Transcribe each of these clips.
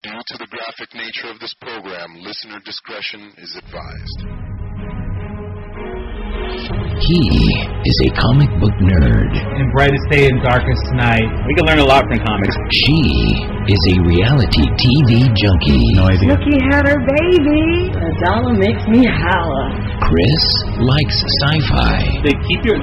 Due to the graphic nature of this program, listener discretion is advised. He is a comic book nerd. In brightest day and darkest night. We can learn a lot from comics. She is a reality TV junkie. No idea. Snooki had her baby. A dollar makes me holler. Chris likes sci-fi. They do a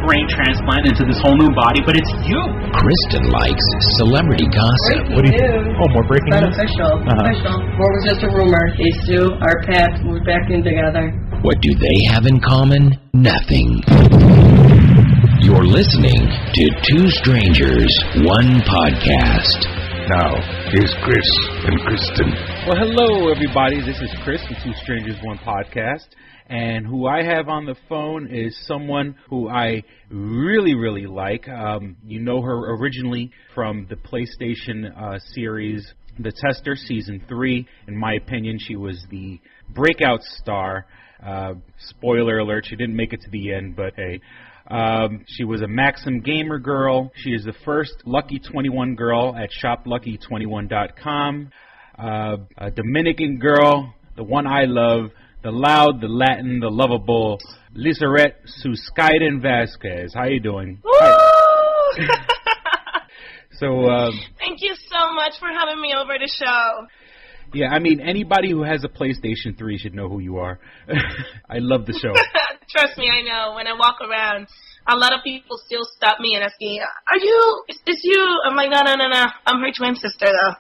brain transplant into this whole new body, but it's you. Kristen likes celebrity gossip. Breaking news. Oh, more breaking Not news? official. Official. Or was just a rumor. These two are paths. We're back in together. What do they have in common? Nothing. You're listening to Two Strangers, One Podcast. Now, here's Chris and Kristen. Well, hello, everybody. This is Chris from Two Strangers, One Podcast. And who I have on the phone is someone who I really, really like. You know her originally from the PlayStation series, The Tester, Season 3. In my opinion, she was the breakout star. Spoiler alert, she didn't make it to the end, but hey. She was a Maxim Gamer girl. She is the first Lucky 21 girl at shoplucky21.com. A Dominican girl, the one I love, the loud, the Latin, the lovable, Lissarrette Suzkaiden Vasquez. How you doing? So, thank you so much for having me over the show. Yeah, I mean, anybody who has a PlayStation 3 should know who you are. I love the show. Trust me, I know. When I walk around, a lot of people still stop me and ask me, is this you? I'm like, no. I'm her twin sister, though.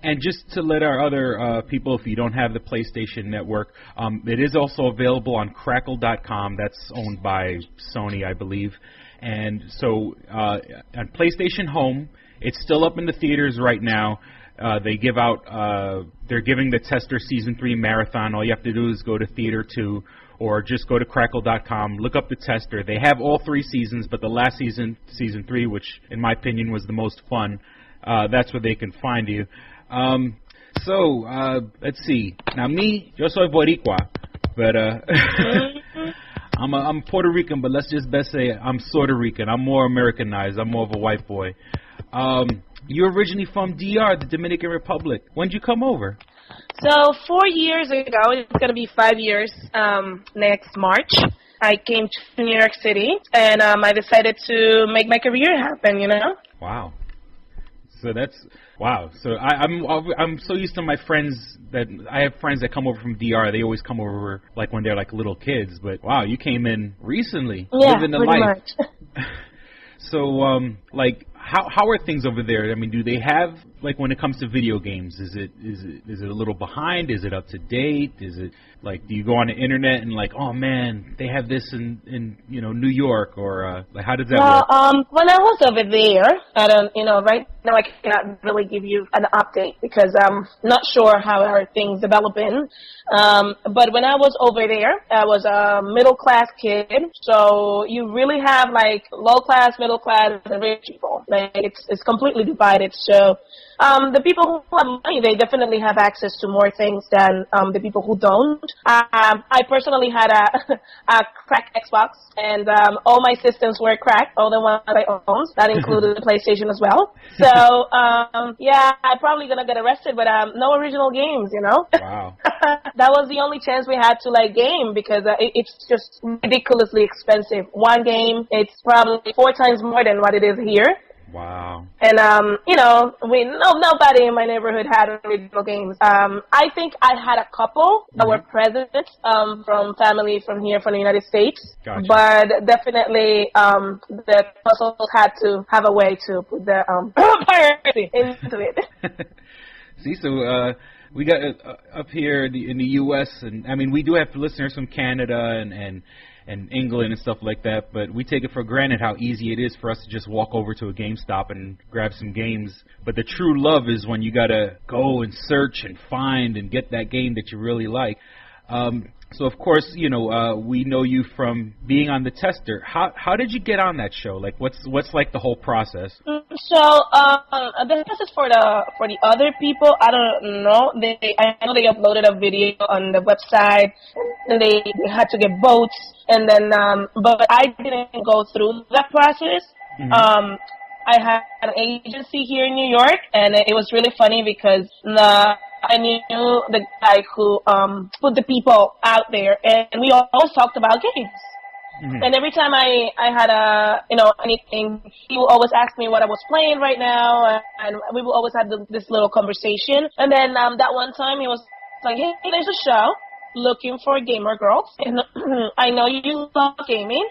And just to let our other people, if you don't have the PlayStation Network, it is also available on Crackle.com. That's owned by Sony, I believe. And so on PlayStation Home, it's still up in the theaters right now. They give out, they're giving the Tester Season 3 marathon. All you have to do is go to Theater 2 or just go to Crackle.com, look up the Tester. They have all 3 seasons, but the last season, Season 3, which in my opinion was the most fun, that's where they can find you. Let's see. Now me, yo soy Boricua, but I'm Puerto Rican, but let's just best say I'm sort of Rican. I'm more Americanized. I'm more of a white boy. You're originally from DR, the Dominican Republic. When did you come over? So 4 years ago, it's going to be 5 years next March, I came to New York City, and I decided to make my career happen, you know? Wow. So that's, wow. So I'm so used to my friends that, I have friends that come over from DR. They always come over like when they're like little kids. But wow, you came in recently. Yeah, living the pretty life. much. So, how are things over there? I mean, do they have, like, when it comes to video games, is it a little behind? Is it up to date? Is it, like, do you go on the internet and, like, oh, man, they have this in New York, or, like, how does that work? When I was over there, I don't, right now I cannot really give you an update because I'm not sure how are things developing. But when I was over there, I was a middle-class kid, so you really have, like, low-class, middle-class, and rich people. Like, it's completely divided, so the people who have money, they definitely have access to more things than the people who don't. I personally had a cracked Xbox, and all my systems were cracked, all the ones I owned. That included the PlayStation as well. So, yeah, I'm probably going to get arrested, but no original games, Wow. That was the only chance we had to, like, game because it's just ridiculously expensive. One game, it's probably 4 times more than what it is here. Wow. And, nobody in my neighborhood had original games. I think I had a couple that were present from family from here, from the United States. Gotcha. But definitely the puzzles had to have a way to put the piracy into it. See, so we got up here in the U.S., and, I mean, we do have listeners from Canada and England and stuff like that, but we take it for granted how easy it is for us to just walk over to a GameStop and grab some games. But the true love is when you gotta go and search and find and get that game that you really like. So of course, we know you from being on the Tester. How did you get on that show? Like, what's like the whole process? So the process for the other people, I don't know. I know they uploaded a video on the website, and they had to get votes, and then but I didn't go through that process. Mm-hmm. I had an agency here in New York, and it was really funny because I knew the guy who put the people out there, and we always talked about games. Mm-hmm. And every time I had anything, he would always ask me what I was playing right now, and we would always have this little conversation. And then that one time he was like, hey, there's a show looking for gamer girls, and I know you love gaming.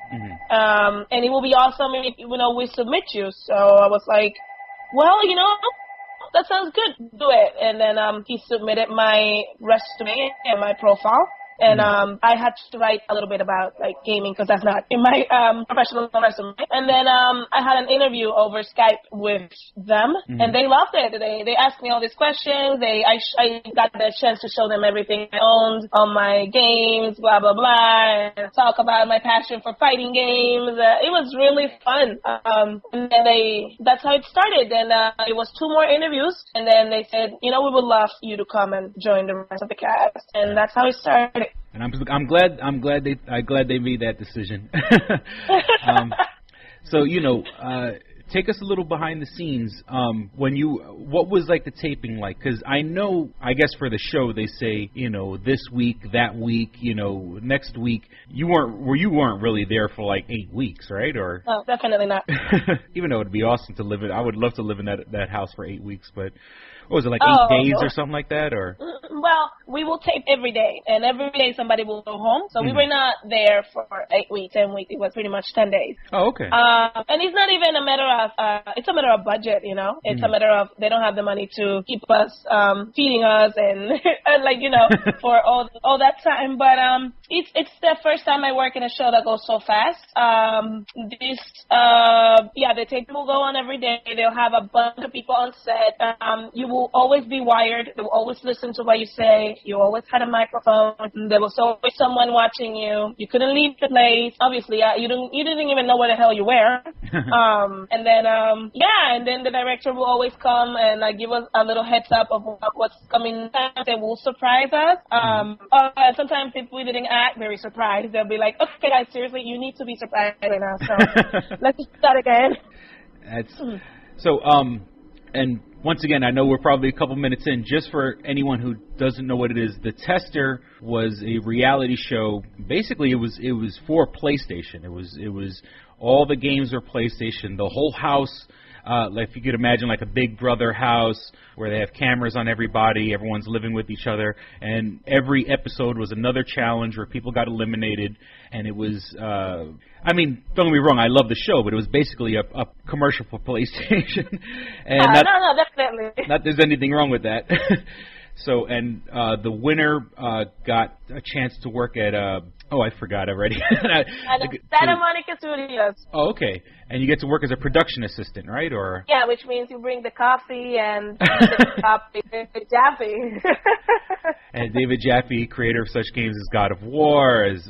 Mm-hmm. And it will be awesome if we submit you. So I was like, well, that sounds good. Do it. And then he submitted my resume and my profile. And I had to write a little bit about gaming because that's not in my professional resume. And then I had an interview over Skype with them, and they loved it. They asked me all these questions. I got the chance to show them everything I owned on my games, blah blah blah, and talk about my passion for fighting games. It was really fun. And then that's how it started. And it was 2 more interviews, and then they said, we would love you to come and join the rest of the cast. And that's how it started. And I'm glad they made that decision. So take us a little behind the scenes. What was the taping like? Because I guess for the show they say this week, that week, next week. You weren't really there for 8 weeks, right? Or no, definitely not. Even though it'd be awesome to live in, I would love to live in that house for 8 weeks, but. What was it, 8 days or something like that, or? Well, we will tape every day, and every day somebody will go home. So we were not there for 8 weeks, 10 weeks. It was pretty much 10 days. Oh, okay. And it's not even a matter of, it's a matter of budget, It's a matter of they don't have the money to keep us, feeding us and for all that time. But it's the first time I work in a show that goes so fast. The tape will go on every day. They'll have a bunch of people on set. You will always be wired. They will always listen to what you say. You always had a microphone. There was always someone watching you. You couldn't leave the place. Obviously, you didn't even know where the hell you were. And then the director will always come and give us a little heads up of what's coming next. They will surprise us. Sometimes if we didn't act very surprised, they'll be like, okay, guys, seriously, you need to be surprised right now. So let's start again. And once again, I know we're probably a couple minutes in. Just for anyone who doesn't know what it is, The Tester was a reality show. Basically, it was for PlayStation. It was all the games were PlayStation. The whole house, if you could imagine, a Big Brother house where they have cameras on everybody. Everyone's living with each other, and every episode was another challenge where people got eliminated. And it was, don't get me wrong, I love the show, but it was basically a commercial for PlayStation. And no, definitely. Not there's anything wrong with that. So, and the winner got a chance to work at, I forgot already. Santa Monica Studios. Oh, okay. And you get to work as a production assistant, right? Or yeah, which means you bring the coffee and David Jaffe. And David Jaffe, creator of such games as God of War, as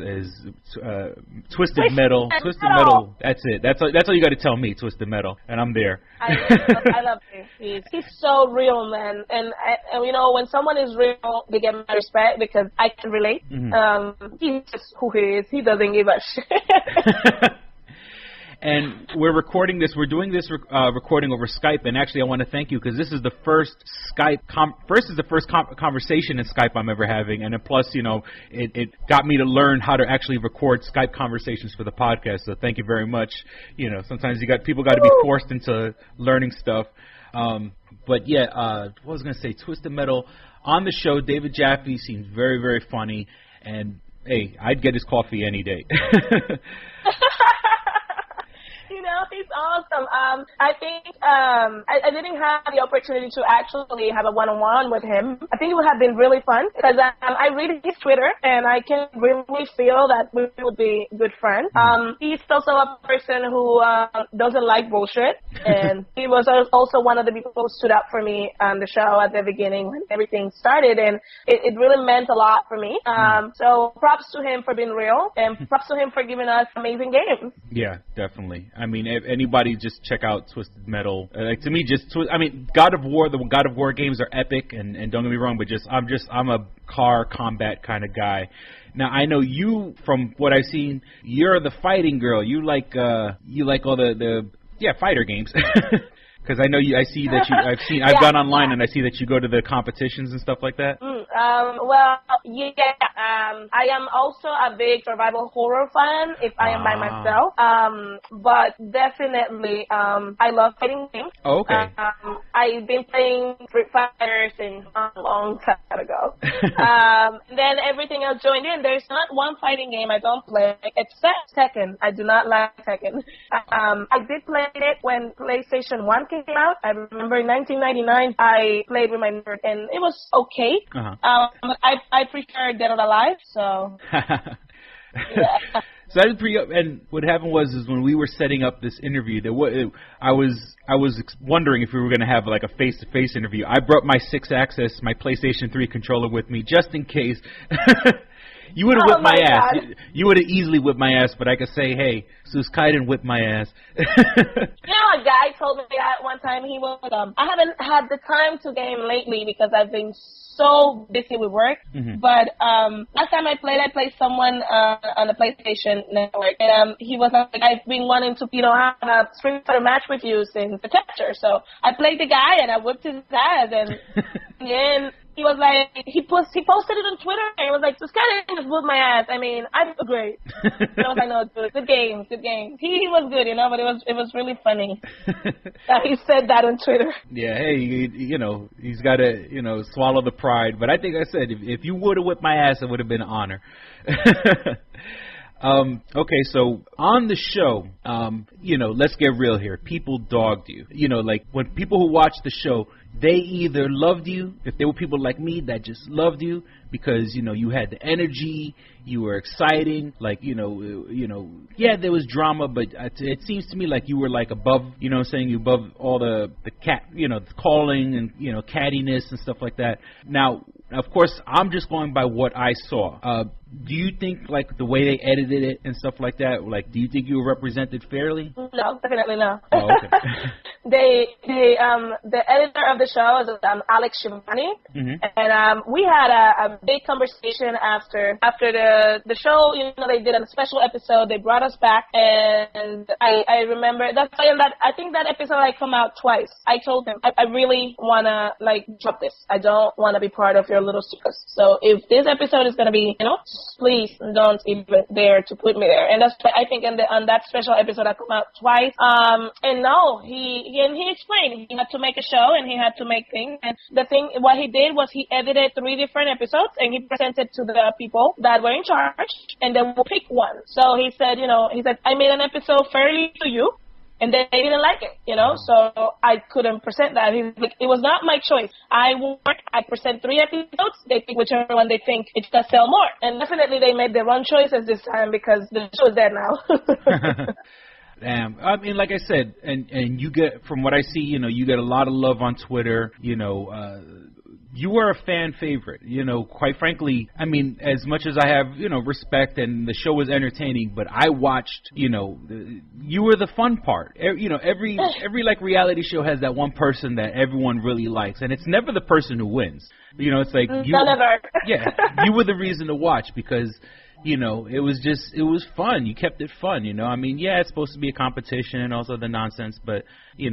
Twisted Metal. Twisted Metal. That's it. That's all you got to tell me. Twisted Metal, and I'm there. I love him. He's so real, man. And when someone is real, they get my respect because I can relate. Mm-hmm. He's just who he is. He doesn't give a shit. And we're recording this. We're doing this recording over Skype. And actually, I want to thank you because this is the first conversation in Skype I'm ever having. And then plus, it got me to learn how to actually record Skype conversations for the podcast. So thank you very much. Sometimes people got to be forced into learning stuff. But yeah, what was I going to say? Twisted Metal. On the show, David Jaffe seems very, very funny. And hey, I'd get his coffee any day. He's awesome. I think I didn't have the opportunity to actually have a one-on-one with him. I think it would have been really fun because I read his Twitter and I can really feel that we would be good friends. He's also a person who doesn't like bullshit, and he was also one of the people who stood up for me on the show at the beginning when everything started, and it really meant a lot for me. So props to him for being real, and props to him for giving us amazing games. Yeah, definitely. I mean, if anybody just check out Twisted Metal. To me, God of War, the God of War games are epic, and don't get me wrong, but I'm a car combat kind of guy. Now I know you, from what I've seen, you're the fighting girl. You like all the Yeah, fighter games. Because I know you. I see that you. I've gone online and I see that you go to the competitions and stuff like that. Well, yeah. I am also a big survival horror fan. If I am by myself, but definitely, I love fighting games. Oh, okay. I've been playing Street Fighter since a long time ago. Then everything else joined in. There's not one fighting game I don't play except Tekken. I do not like Tekken. I did play it when PlayStation 1 came out. I remember in 1999 I played with my nerd and it was okay. I prefer Dead or Alive, so yeah. So I was and what happened was when we were setting up this interview, I was wondering if we were going to have like a face-to-face interview. I brought my 6-axis, my PlayStation 3 controller with me just in case. You would have whipped my ass. You would have easily whipped my ass, but I could say, hey, Suzkaiden whipped my ass. You know, a guy told me that one time. He was, I haven't had the time to game lately because I've been so busy with work. But last time I played someone on the PlayStation Network, and he was like, I've been wanting to, have a Street Fighter match with you since the capture. So I played the guy, and I whipped his ass, and then he was like, he posted it on Twitter, and he was like, Suzkaiden just whooped my ass. I mean, I feel great. And I was like, no, dude, good game. He was good, but it was really funny that he said that on Twitter. Yeah, hey, he's got to, swallow the pride. But I think I said, if you would have whipped my ass, it would have been an honor. Okay, so on the show, let's get real here. People dogged you. Like when people who watched the show, they either loved you, if they were people like me that just loved you because, you had the energy, you were exciting, like, yeah, there was drama, but it seems to me like you were like above, you above all the cat, the calling and, cattiness and stuff like that. Now, of course, I'm just going by what I saw. Do you think, like, the way they edited it and stuff like that, like, do you think you were represented fairly? No, definitely not. Oh, okay. The editor of the show is Alex Shivani, and we had a big conversation after the show. They did a special episode. They brought us back, and I remember I think that episode come out twice. I told him I really wanna drop this. I don't wanna be part of your little circus. So if this episode is gonna be, please don't even dare to put me there. And that's why I think on that special episode I come out twice. And no, he explained he had to make a show and he had to make things. And what he did was he edited 3 different episodes and he presented to the people that were in charge, and then we'll pick one. So he said, I made an episode fairly to you. And they didn't like it, so I couldn't present that. He's like, it was not my choice. I present 3 episodes, they pick whichever one they think it does sell more. And definitely they made the wrong choices this time because the show is dead now. Damn. I mean, like I said, and you get, from what I see, you get a lot of love on Twitter, you were a fan favorite, quite frankly. I mean, as much as I have, respect and the show was entertaining, but I watched, you were the fun part. Every like reality show has that one person that everyone really likes, and it's never the person who wins. It's like yeah, you were the reason to watch because it was fun. You kept it fun, I mean, yeah, it's supposed to be a competition and also the nonsense, but, I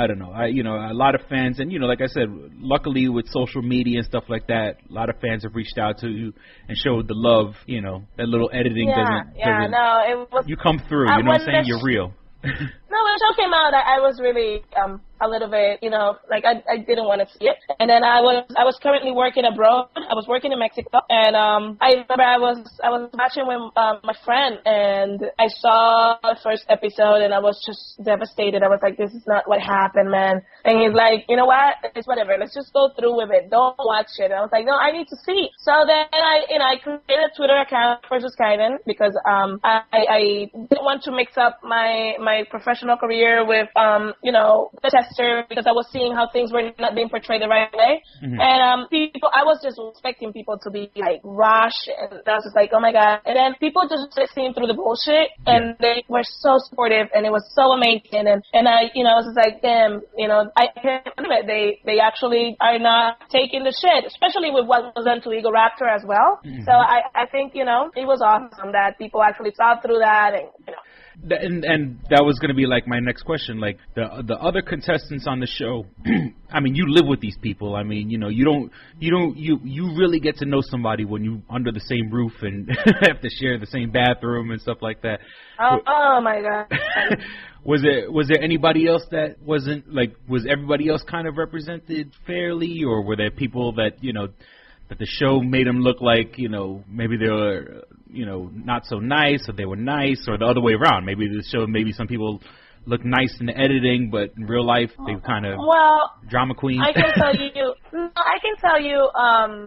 don't know. A lot of fans, and, like I said, luckily with social media and stuff like that, a lot of fans have reached out to you and showed the love, that little editing doesn't, it was, you come through, you know what I'm saying? You're real. No, when the show came out, I was really a little bit, I didn't want to see it. And then I was currently working abroad. I was working in Mexico, and I remember I was watching with my friend, and I saw the first episode, and I was just devastated. I was like, this is not what happened, man. And he's like, you know what? It's whatever. Let's just go through with it. Don't watch it. And I was like, no, I need to see. So then I created a Twitter account for Suzkaiden because I didn't want to mix up my professional career with the tester, because I was seeing how things were not being portrayed the right way. And I was just expecting people to be like rush, and I was just like, oh my god. And then people just seeing through the bullshit, and they were so supportive, and it was so amazing. And I was just like, damn, I can't believe it. They actually are not taking the shit, especially with what was done to Eagle Raptor as well. So I think it was awesome that people actually saw through that, and And that was going to be like my next question. Like the other contestants on the show, I mean, you live with these people. I mean, you really get to know somebody when you under the same roof and have to share the same bathroom and stuff like that. Oh my God. Was there anybody else that wasn't like? Was everybody else kind of represented fairly, or were there people that that the show made them look like maybe they were not so nice, or they were nice, or the other way around? Maybe the show some people look nice in the editing, but in real life they kind of drama queens. I can tell you,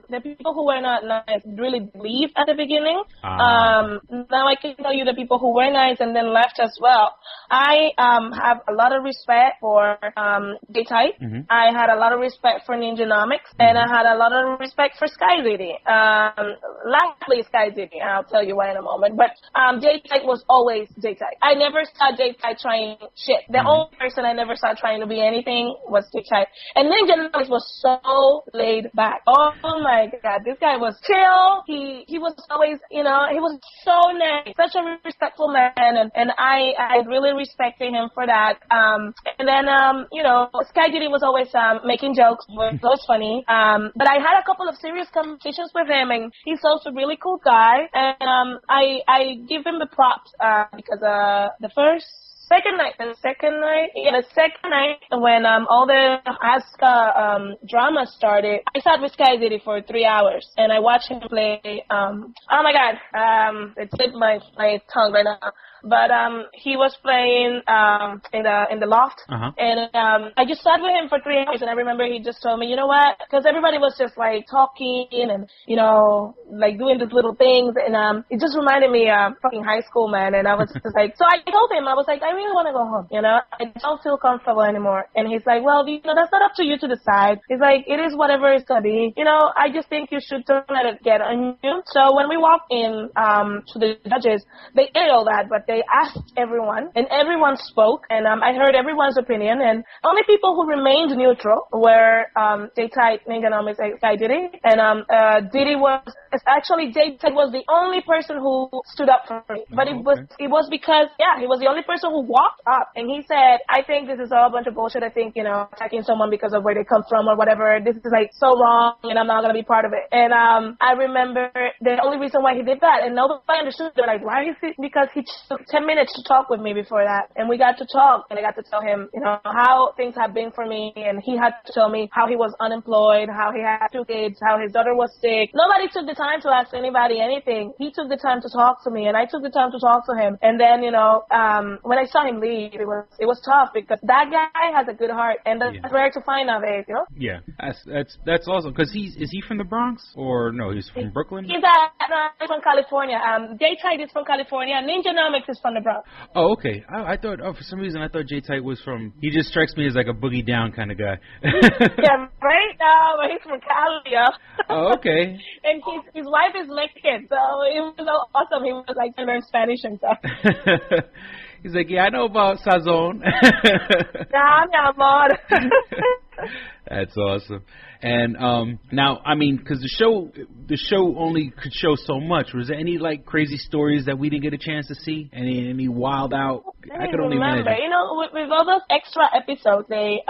the people who were not nice really leave at the beginning. Now I can tell you the people who were nice and then left as well. I have a lot of respect for J-Type. Mm-hmm. I had a lot of respect for Ninjanomics, and I had a lot of respect for Sky City. Lastly, Sky City. I'll tell you why in a moment. But J-Type was always J-Type. I never saw J-Type trying shit. The only person I never saw trying to be anything was J-Type. And Ninjanomics was so laid back. Oh my God, this guy was chill. He was always, he was so nice, such a respectful man, and I really respected him for that. And then Sky Diddy was always making jokes, was always funny. But I had a couple of serious conversations with him, and he's also a really cool guy. And I give him the props because the second night when all the Asuka drama started, I sat with Sky City for 3 hours and I watched him play. Oh my God, it slipped my tongue right now. But he was playing in the loft, and I just sat with him for 3 hours, and I remember he just told me, you know what? Because everybody was just like talking and like doing these little things, and it just reminded me of fucking high school, man. And I was just like, so I told him, I was like, I really want to go home, I don't feel comfortable anymore. And he's like, well, that's not up to you to decide. He's like, it is whatever it's gonna be. I just think you should don't let it get on you. So when we walked in to the judges, they did all that, but they asked everyone, and everyone spoke, and I heard everyone's opinion, and only people who remained neutral were J-Type, Ninjanomics, Sky Diddy, and Diddy J-Type was the only person who stood up for me, but it was because, he was the only person who walked up, and he said, I think this is all a bunch of bullshit. I think, attacking someone because of where they come from or whatever, this is like so wrong, and I'm not going to be part of it. And I remember the only reason why he did that, and nobody understood, they're like, why is it? Because he took 10 minutes to talk with me before that, and we got to talk, and I got to tell him, how things have been for me, and he had to tell me how he was unemployed, how he had 2 kids, how his daughter was sick. Nobody took the time to ask anybody anything. He took the time to talk to me, and I took the time to talk to him. And then, when I saw him leave, it was tough because that guy has a good heart, and that's rare to find nowadays, Yeah, that's awesome. Because is he from the Bronx or no? He's from Brooklyn. He's from California. J-Type is from California. Ninjanomics is from the Bronx. Oh, okay. I thought, for some reason, I thought J-Type was from. He just strikes me as like a boogie down kind of guy. Yeah, right. But he's from Cali. Oh, okay. And his wife is Mexican, so it was so awesome. He was like to learn Spanish and stuff. He's like, I know about Sazon. Yeah, mi amor. That's awesome. And now, I mean, because the show only could show so much. Was there any like crazy stories that we didn't get a chance to see? Any wild out? I could only remember. imagine. With all those extra episodes, they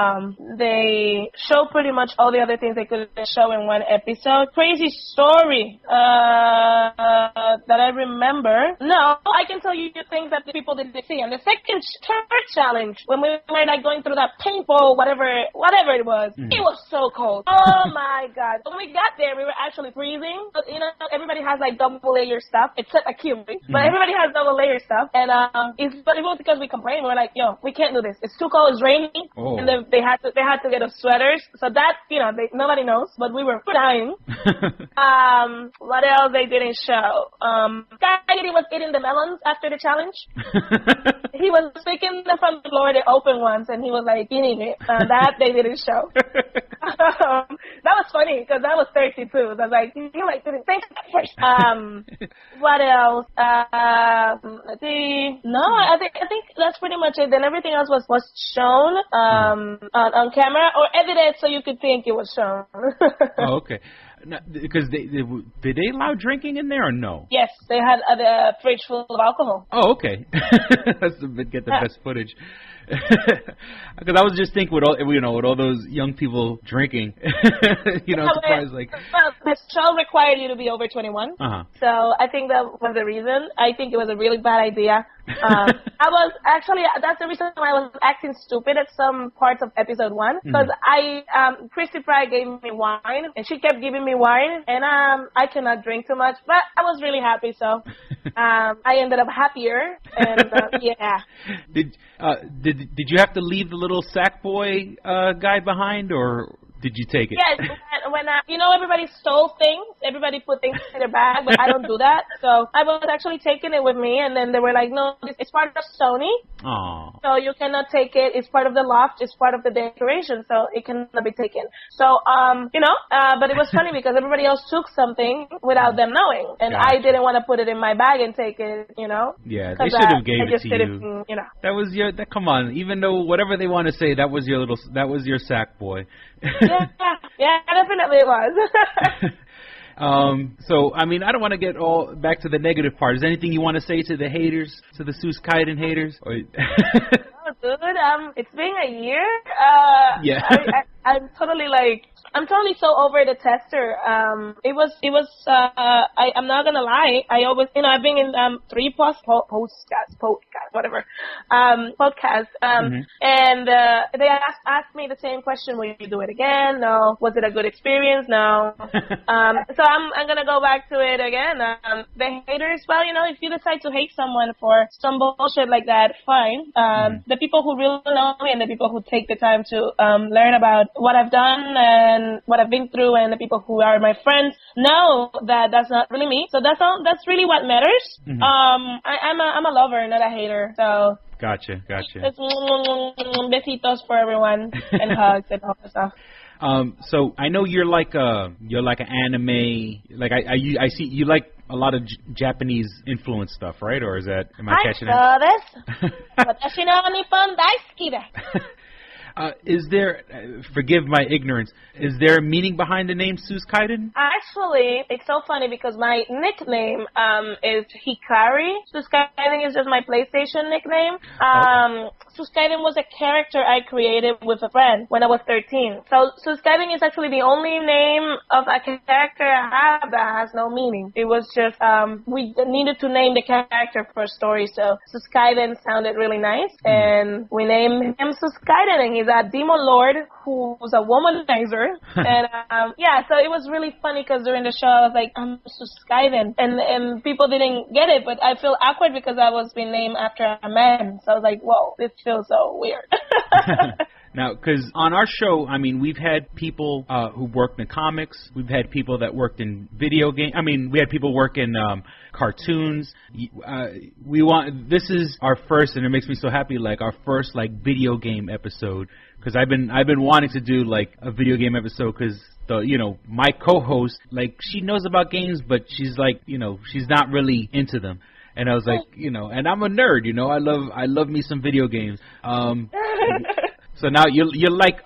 show pretty much all the other things they could show in one episode. Crazy story that I remember. No, I can tell you things that the people didn't see. And the third challenge, when we were like going through that paintball, whatever it was, it was so cold. Oh my God! When we got there, we were actually freezing. But, everybody has like double layer stuff, except Akiri. But everybody has double layer stuff, and it was because we complained. We were like, "Yo, we can't do this. It's too cold. It's raining." Oh. And then they had to get us sweaters. So that nobody knows, but we were dying. What else they didn't show? Sky was eating the melons after the challenge. He was picking them from the floor, the open ones, and he was like eating it. That they didn't show. That was funny because I was 32. So I was like, you like didn't think that first. What else? Let's see. No, I think that's pretty much it. Then everything else was shown on camera or edited so you could think it was shown. Oh, okay. Because did they allow drinking in there or no? Yes, they had a fridge full of alcohol. Oh, okay. That's to get the best footage. Because I was just thinking with all those young people drinking, surprised like. Well, the show required you to be over 21. So I think that was the reason. I think it was a really bad idea. That's the reason why I was acting stupid at some parts of episode 1 because Christy Fry gave me wine and she kept giving me wine and I cannot drink too much, but I was really happy, so I ended up happier and yeah. Did you have to leave the little sack boy guy behind, or did you take it? Yes, when everybody stole things, everybody put things in their bag, but I don't do that. So I was actually taking it with me, and then they were like, no, it's part of Sony. Aww. So you cannot take it. It's part of the loft. It's part of the decoration, so it cannot be taken. So, but it was funny because everybody else took something without them knowing, and Gotcha. I didn't want to put it in my bag and take it, Yeah, they should have gave it to you. That was come on, even though whatever they want to say, that was your sack boy. Yeah, definitely it was. So, I mean, I don't want to get all back to the negative part. Is there anything you want to say to the haters, to the Suzkaiden haters? Or... Oh, dude, it's been a year. Yeah. I'm totally so over the tester. I'm not gonna lie. I always, I've been in 3 podcasts, and they asked me the same question: will you do it again? No. Was it a good experience? No. So I'm gonna go back to it again. The haters, well, if you decide to hate someone for some bullshit like that, fine. The people who really know me and the people who take the time to learn about what I've done and what I've been through, and the people who are my friends know that that's not really me. So that's all. That's really what matters. I'm a lover, not a hater. So gotcha. Just besitos for everyone and hugs and all that stuff. So I know you're like an anime. Like I see you like a lot of Japanese influence stuff, right? Or am I catching it? Is there, forgive my ignorance, is there a meaning behind the name Suzkaiden? Actually, it's so funny because my nickname is Hikari. Suzkaiden is just my PlayStation nickname. Suzkaiden was a character I created with a friend when I was 13. So Suzkaiden is actually the only name of a character I have that has no meaning. It was just, we needed to name the character for a story, so Suzkaiden sounded really nice, and we named him Suzkaiden, and he's a demon lord who's a womanizer. And so it was really funny because during the show I was like, I'm Suzkaiden, and people didn't get it, but I feel awkward because I was being named after a man, so I was like, whoa, this feels so weird. Now, because on our show, I mean, we've had people who worked in comics. We've had people that worked in video games. I mean, we had people work in cartoons. This is our first, and it makes me so happy, like our first like video game episode. Because I've been wanting to do like a video game episode because my co-host, like, she knows about games, but she's like, she's not really into them. And I was like, and I'm a nerd, I love me some video games. So now you're like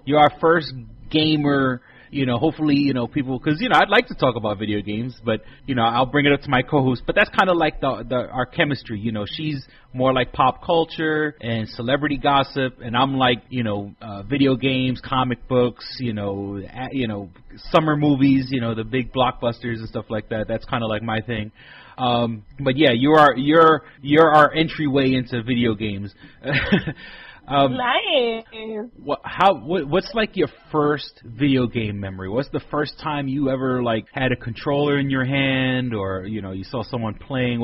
you're our first gamer, hopefully, people, because, I'd like to talk about video games, but, I'll bring it up to my co-host, but that's kind of like our chemistry, she's more like pop culture and celebrity gossip, and I'm like, video games, comic books, summer movies, the big blockbusters and stuff like that. That's kind of like my thing. But yeah, you're our entryway into video games. Nice. What's like your first video game memory? What's the first time you ever like had a controller in your hand, or you saw someone playing?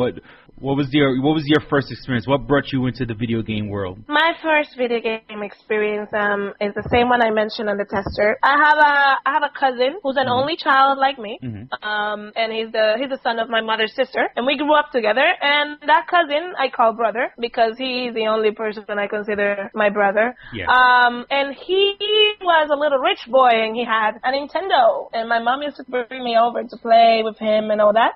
What was your first experience? What brought you into the video game world? My first video game experience is the same one I mentioned on the tester. I have a cousin who's an only child like me, and he's the son of my mother's sister, and we grew up together. And that cousin I call brother because he's the only person I consider my brother. Yeah. And he was a little rich boy, and he had a Nintendo, and my mom used to bring me over to play with him and all that.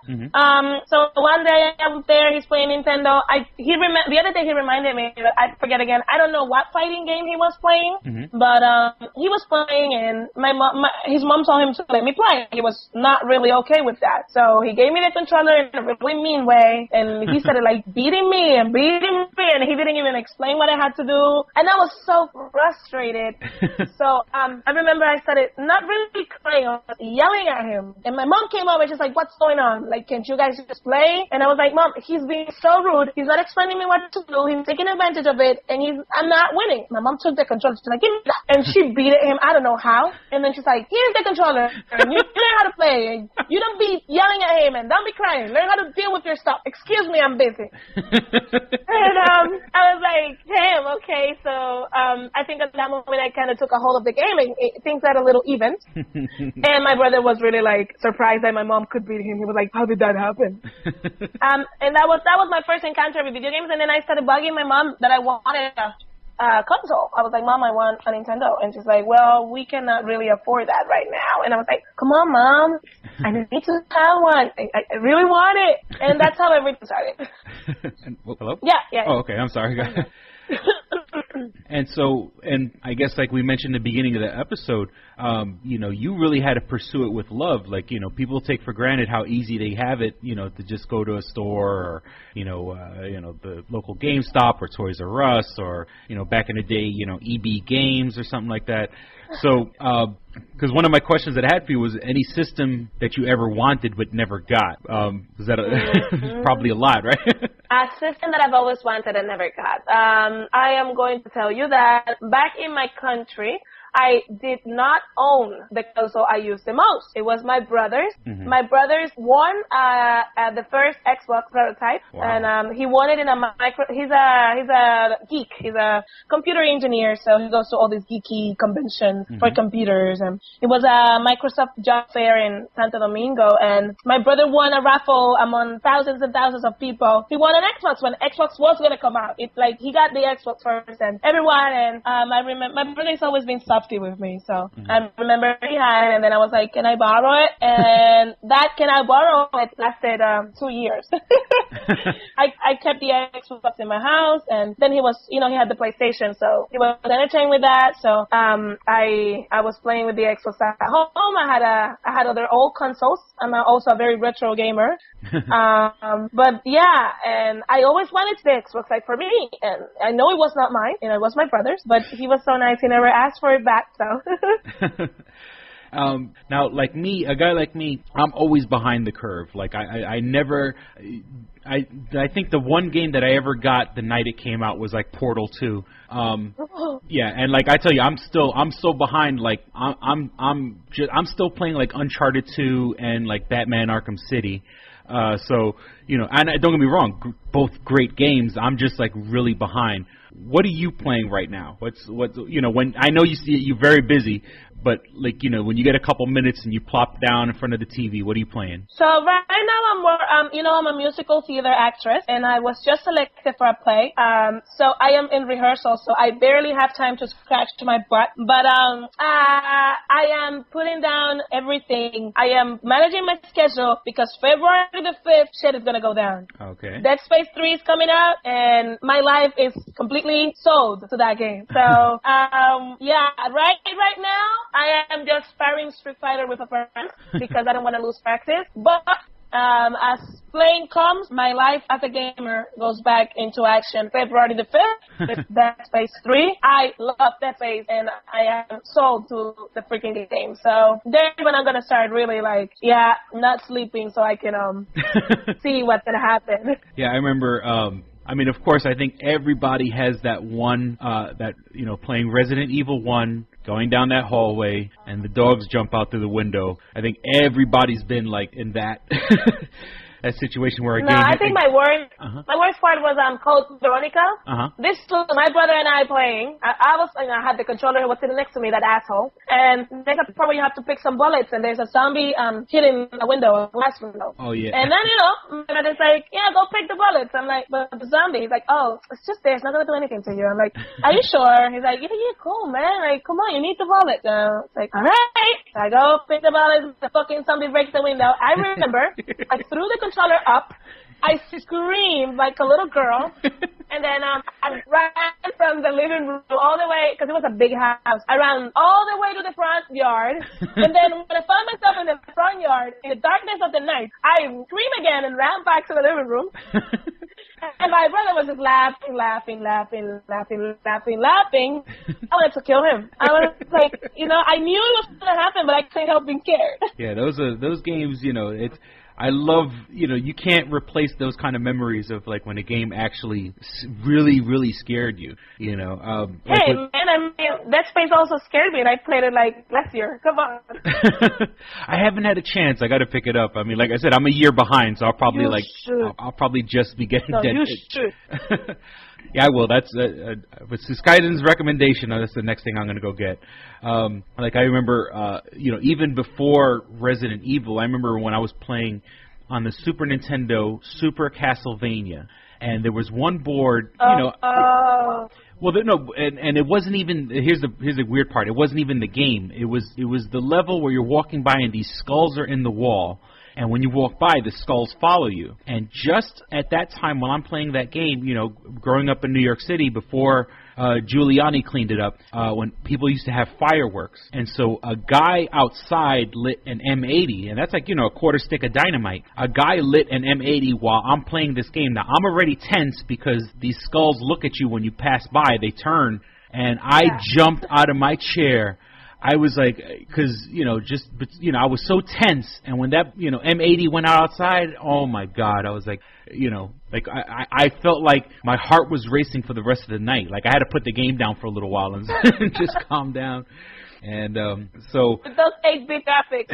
So one day I was there, he's playing Nintendo. The other day he reminded me that I forget again. I don't know what fighting game he was playing, but he was playing, and his mom told him to let me play. He was not really okay with that, so he gave me the controller in a really mean way, and he started like beating me, and he didn't even explain what I had to do, and I was so frustrated. So I remember I started not really crying, I was yelling at him, and my mom came over, she's like, "What's going on? Like, can't you guys just play?" And I was like, "Mom, he's being so rude. He's not explaining me what to do. He's taking advantage of it, and I'm not winning." My mom took the controller. She's like, "Give me that," and she beat him. I don't know how. And then she's like, "Here's the controller. And you learn how to play. You don't be yelling at him, and don't be crying. Learn how to deal with your stuff. Excuse me, I'm busy." And I was like, "Damn, okay." So I think at that moment I kind of took a hold of the game, and things got a little even. And my brother was really like surprised that my mom could beat him. He was like, "How did that happen?" And that was my first encounter with video games. And then I started bugging my mom that I wanted a console. I was like, "Mom, I want a Nintendo." And she's like, "Well, we cannot really afford that right now." And I was like, "Come on, Mom, I need to have one. I really want it." And that's how everything started. Hello? Yeah. Oh, okay. I'm sorry. And I guess like we mentioned in the beginning of the episode, you really had to pursue it with love. Like, people take for granted how easy they have it, to just go to a store or, the local GameStop or Toys R Us or, back in the day, EB Games or something like that. So, because one of my questions that I had for you was any system that you ever wanted but never got. Is that probably a lot, right? A system that I've always wanted and never got. I am going to tell you that back in my country, I did not own the console I used the most. It was my brother's. My brother's won the first Xbox prototype, and he won it in a He's a geek. He's a computer engineer, so he goes to all these geeky conventions for computers. And it was a Microsoft job fair in Santo Domingo, and my brother won a raffle among thousands and thousands of people. He won an Xbox when Xbox was gonna come out. It's like he got the Xbox first, and everyone. And I remember my brother's always been softy with me, so I remember he had it, and then I was like, "Can I borrow it?" And that "can I borrow it" lasted 2 years. I kept the Xbox in my house, and then he was, he had the PlayStation, so he was entertained with that. So I was playing with the Xbox at home. I had other old consoles. I'm also a very retro gamer. But yeah, and I always wanted the Xbox, like for me, and I know it was not mine, it was my brother's, but he was so nice, he never asked for it back, so. Now, like me, a guy like me, I'm always behind the curve. Like I never, I think the one game that I ever got the night it came out was like Portal 2. Yeah, and like I tell you, I'm so behind. Like I'm still playing like Uncharted 2 and like Batman Arkham City. So, and don't get me wrong, both great games. I'm just like really behind. What are you playing right now? What's when I know you're very busy, but like when you get a couple minutes and you plop down in front of the TV, what are you playing? So right now I'm a musical theater actress, and I was just selected for a play. So I am in rehearsal, so I barely have time to scratch my butt. But I am putting down everything. I am managing my schedule because February the 5th, shit is gonna go down. Okay. Dead Space 3 is coming out, and my life is completely sold to that game. So yeah, right now I am just sparring Street Fighter with a friend because I don't want to lose practice. But as playing comes, my life as a gamer goes back into action. February the 5th with Dead Space 3. I love Dead Space, and I am sold to the freaking game. So then when I'm gonna start really not sleeping so I can see what's gonna happen. Yeah, I remember. Of course, I think everybody has that one, playing Resident Evil 1, going down that hallway, and the dogs jump out through the window. I think everybody's been, like, in that. that situation where a No, game... I think my worst part was Code Veronica. This was my brother and I playing. I had the controller who was sitting next to me, that asshole. And there's a part where you have to pick some bullets, and there's a zombie hitting a window, a glass window. Oh, yeah. And then, my brother's like, yeah, go pick the bullets. I'm like, but the zombie. He's like, oh, it's just there. It's not going to do anything to you. I'm like, are you sure? He's like, yeah, cool, man. Like, come on, you need the bullets. It's like, all right. So I go pick the bullets. The fucking zombie breaks the window. I remember I threw the controller up. I screamed like a little girl, and then I ran from the living room all the way, because it was a big house. I ran all the way to the front yard, and then when I found myself in the front yard, in the darkness of the night, I screamed again and ran back to the living room. And my brother was just laughing. I wanted to kill him. I was like, I knew it was going to happen, but I couldn't help being scared. Yeah, those games, I love, you can't replace those kind of memories of like when a game actually really, really scared you, Hey, man, Dead Space also scared me, and I played it like last year. Come on. I haven't had a chance. I got to pick it up. I mean, like I said, I'm a year behind, so I'll probably I'll probably just be getting Dead. You should. Yeah, I will. That's with Suzkaiden's recommendation. That's the next thing I'm going to go get. Like I remember, even before Resident Evil, I remember when I was playing on the Super Nintendo, Super Castlevania, and there was one board, Well, no, and it wasn't even. Here's the weird part. It wasn't even the game. It was the level where you're walking by and these skulls are in the wall. And when you walk by, the skulls follow you. And just at that time, while I'm playing that game, growing up in New York City before Giuliani cleaned it up, when people used to have fireworks. And so a guy outside lit an M80, and that's like, a quarter stick of dynamite. A guy lit an M80 while I'm playing this game. Now, I'm already tense because these skulls look at you when you pass by. They turn. And I jumped out of my chair. I was like, because, I was so tense. And when that, M80 went out outside, oh, my God. I was like, I felt like my heart was racing for the rest of the night. Like, I had to put the game down for a little while and just calm down. And so... With those 8-bit graphics.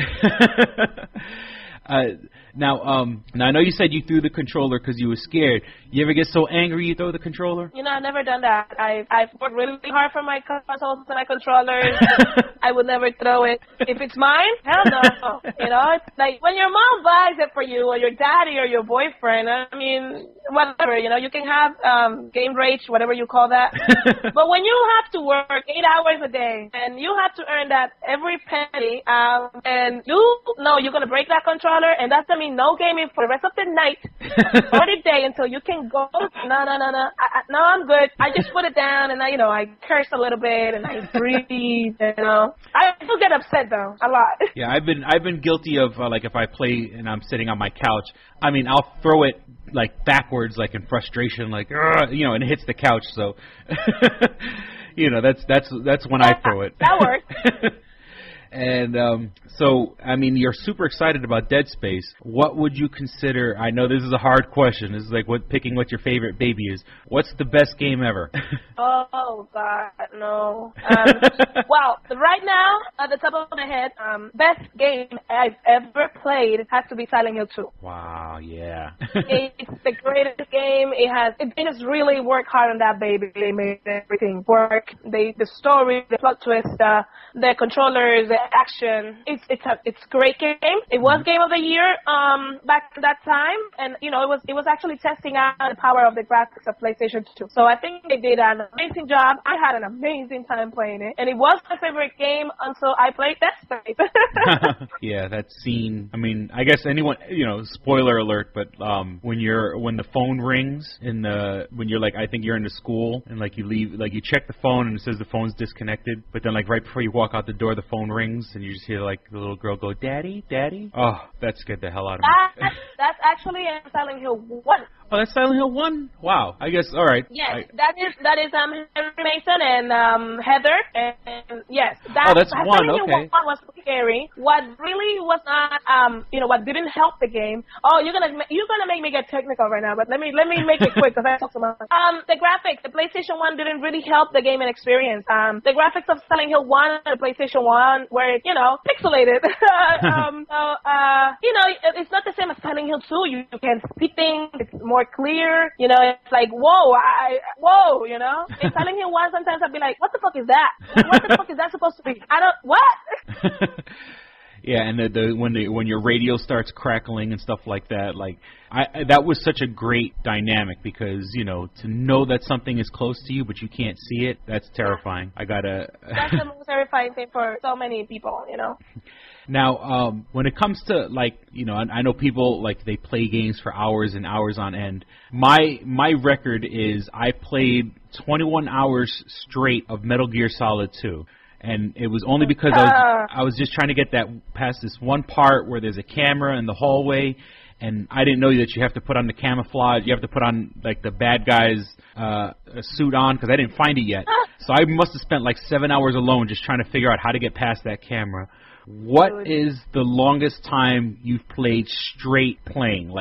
Now I know you said you threw the controller because you were scared. You ever get so angry you throw the controller? I've never done that. I've worked really hard for my consoles and my controllers. I would never throw it. If it's mine, hell no. It's like when your mom buys it for you, or your daddy or your boyfriend. I mean, whatever. You can have game rage, whatever you call that. But when you have to work 8 hours a day and you have to earn that every penny, and you know you're gonna break that controller, and that's no gaming for the rest of the night or the day until you can go. No, I'm good. I just put it down, and I curse a little bit, and I breathe. I still get upset though a lot. Yeah, I've been guilty of like if I play and I'm sitting on my couch. I mean, I'll throw it like backwards, like in frustration, like and it hits the couch. So that's when I throw it. That works. And so, I mean, you're super excited about Dead Space. What would you consider? I know this is a hard question. This is like picking what your favorite baby is. What's the best game ever? Oh, God, no. Well, right now, at the top of my head, best game I've ever played has to be Silent Hill 2. Wow, yeah. It's the greatest game. It has really worked hard on that baby. They made everything work. The story, the plot twist, the controllers, the action. It's a great game. It was Game of the Year back at that time, and it was actually testing out the power of the graphics of PlayStation 2. So I think they did an amazing job. I had an amazing time playing it, and it was my favorite game until I played Dead Space. Yeah, that scene. I mean, I guess anyone, spoiler alert, but when the phone rings when you're like, I think you're in the school and like you leave, like you check the phone and it says the phone's disconnected, but then like right before you walk out the door, the phone rings and you just hear like the little girl go, "Daddy, Daddy." Oh, that scared the hell out of me. That's actually in Silent Hill 1. that's Silent Hill 1? Wow. I guess, all right. Yes, that is Henry Mason and Heather. And yes, that's 1, Silent Hill okay. 1 was scary. What really was not, what didn't help the game. Oh, you're gonna make me get technical right now, but let me make it quick because I talk so much. The graphics, the PlayStation 1 didn't really help the gaming experience. The graphics of Silent Hill 1 and the PlayStation 1 were, pixelated. It's not the same as Silent Hill 2. You can see things. It's more clear. It's like, whoa. In Silent Hill 1, sometimes I'd be like, what the fuck is that? What the fuck is that supposed to be? What? Yeah, and when your radio starts crackling and stuff like that, that was such a great dynamic because to know that something is close to you but you can't see it, that's terrifying. That's the most terrifying thing for so many people. Now, when it comes to I know people they play games for hours and hours on end. My record is I played 21 hours straight of Metal Gear Solid 2. And it was only because I was just trying to get past this one part where there's a camera in the hallway, and I didn't know that you have to put on the camouflage. You have to put on the bad guy's suit on because I didn't find it yet. So I must have spent 7 hours alone just trying to figure out how to get past that camera. What is the longest time you've played straight playing?